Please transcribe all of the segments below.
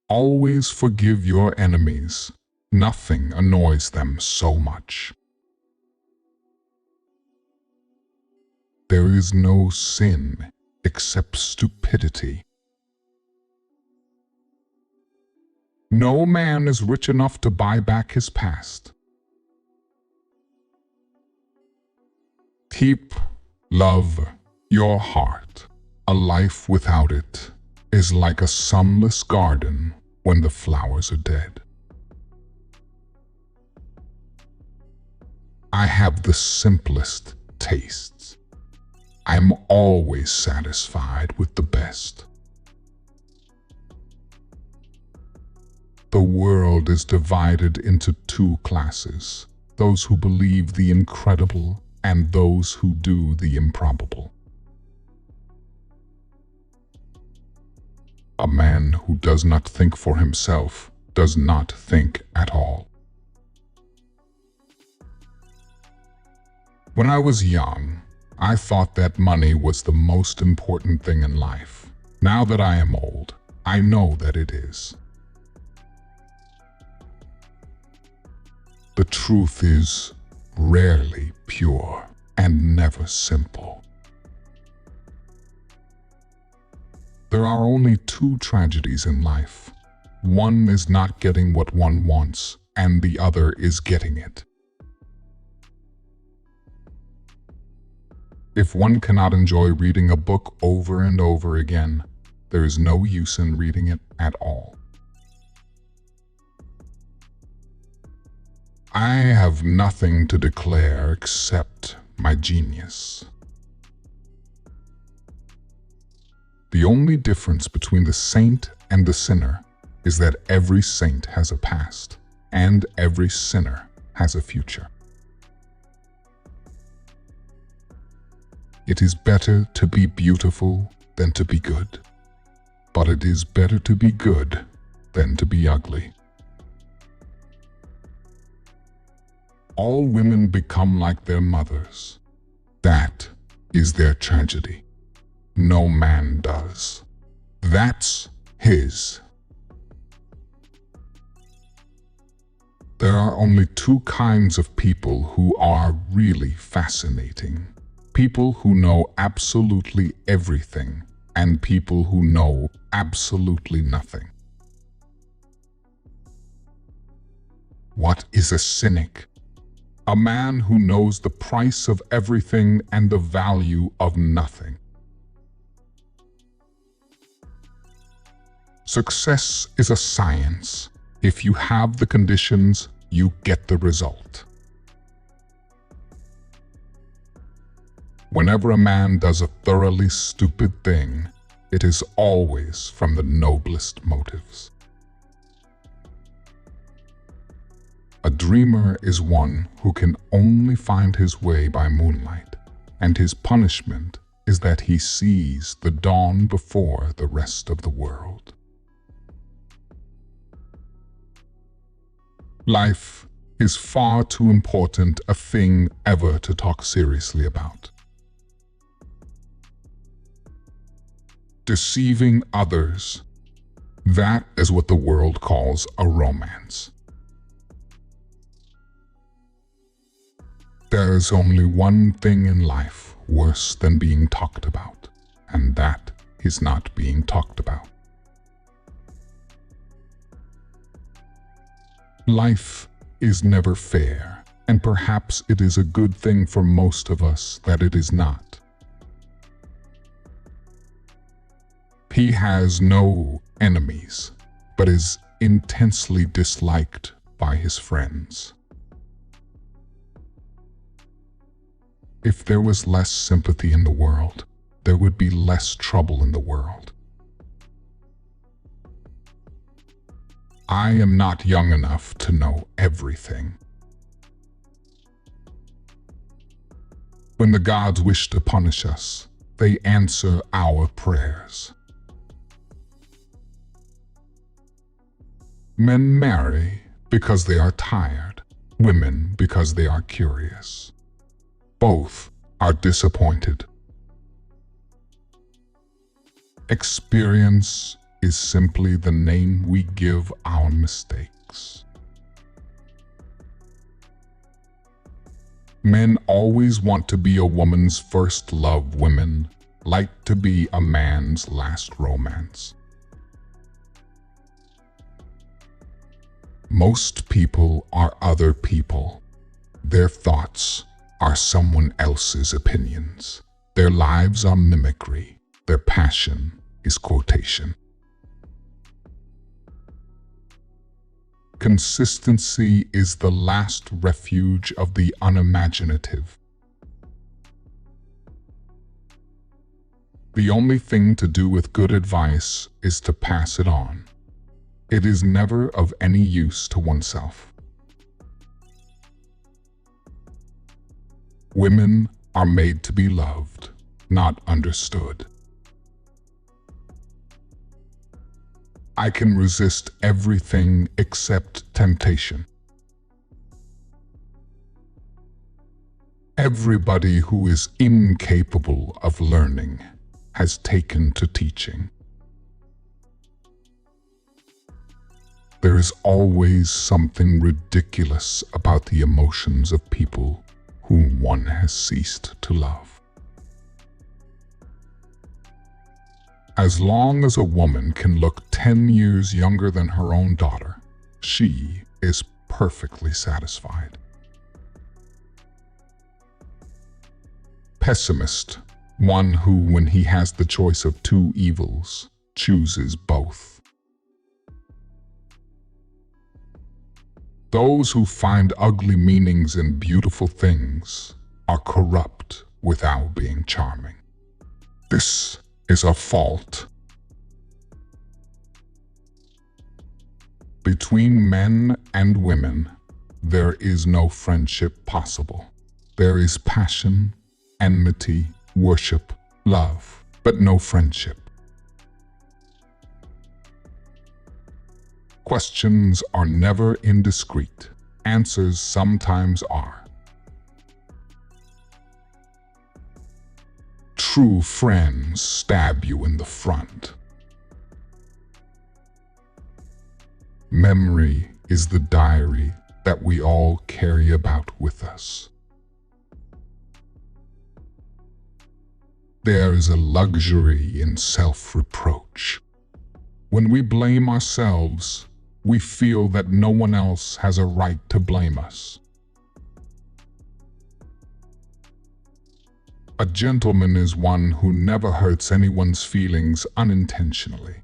Always forgive your enemies. Nothing annoys them so much. There is no sin except stupidity. No man is rich enough to buy back his past. Keep love your heart. A life without it is like a sunless garden when the flowers are dead. I have the simplest tastes. I'm always satisfied with the best. The world is divided into two classes, those who believe the incredible and those who do the improbable. A man who does not think for himself does not think at all. When I was young, I thought that money was the most important thing in life. Now that I am old, I know that it is. The truth is rarely pure and never simple. There are only two tragedies in life. One is not getting what one wants, and the other is getting it. If one cannot enjoy reading a book over and over again, there is no use in reading it at all. I have nothing to declare except my genius. The only difference between the saint and the sinner is that every saint has a past, and every sinner has a future. It is better to be beautiful than to be good, but it is better to be good than to be ugly. All women become like their mothers. That is their tragedy. No man does. That's his. There are only two kinds of people who are really fascinating. People who know absolutely everything, and people who know absolutely nothing. What is a cynic? A man who knows the price of everything and the value of nothing. Success is a science. If you have the conditions, you get the result. Whenever a man does a thoroughly stupid thing, it is always from the noblest motives. A dreamer is one who can only find his way by moonlight, and his punishment is that he sees the dawn before the rest of the world. Life is far too important a thing ever to talk seriously about. Deceiving others, that is what the world calls a romance. There is only one thing in life worse than being talked about, and that is not being talked about. Life is never fair, and perhaps it is a good thing for most of us that it is not. He has no enemies, but is intensely disliked by his friends. If there was less sympathy in the world, there would be less trouble in the world. I am not young enough to know everything. When the gods wish to punish us, they answer our prayers. Men marry because they are tired, women because they are curious. Both are disappointed. Experience is simply the name we give our mistakes. Men always want to be a woman's first love. Women like to be a man's last romance. Most people are other people. Their thoughts are someone else's opinions. Their lives are mimicry. Their passion is quotation. Consistency is the last refuge of the unimaginative. The only thing to do with good advice is to pass it on. It is never of any use to oneself. Women are made to be loved, not understood. I can resist everything except temptation. Everybody who is incapable of learning has taken to teaching. There is always something ridiculous about the emotions of people whom one has ceased to love. As long as a woman can look 10 years younger than her own daughter, she is perfectly satisfied. Pessimist, one who, when he has the choice of two evils, chooses both. Those who find ugly meanings in beautiful things are corrupt without being charming. This is a fault. Between men and women, there is no friendship possible. There is passion, enmity, worship, love, but no friendship. Questions are never indiscreet. Answers sometimes are. True friends stab you in the front. Memory is the diary that we all carry about with us. There is a luxury in self-reproach. When we blame ourselves, we feel that no one else has a right to blame us. A gentleman is one who never hurts anyone's feelings unintentionally.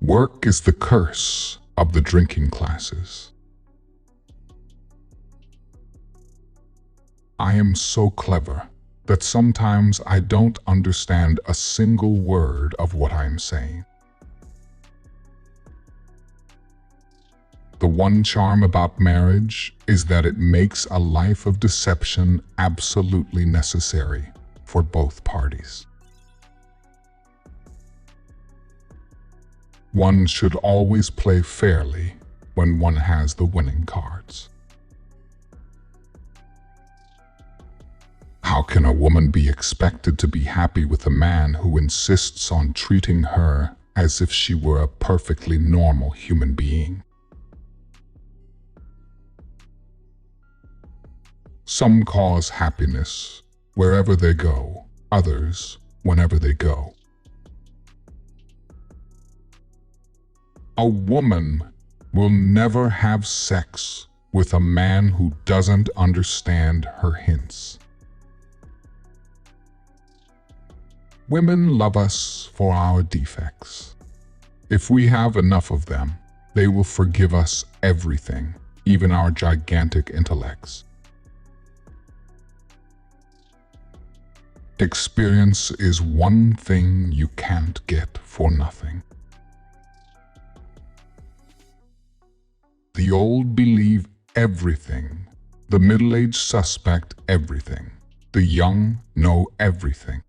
Work is the curse of the drinking classes. I am so clever that sometimes I don't understand a single word of what I am saying. The one charm about marriage is that it makes a life of deception absolutely necessary for both parties. One should always play fairly when one has the winning cards. How can a woman be expected to be happy with a man who insists on treating her as if she were a perfectly normal human being? Some cause happiness wherever they go, others whenever they go. A woman will never have sex with a man who doesn't understand her hints. Women love us for our defects. If we have enough of them, they will forgive us everything, even our gigantic intellects. Experience is one thing you can't get for nothing. The old believe everything. The middle-aged suspect everything. The young know everything.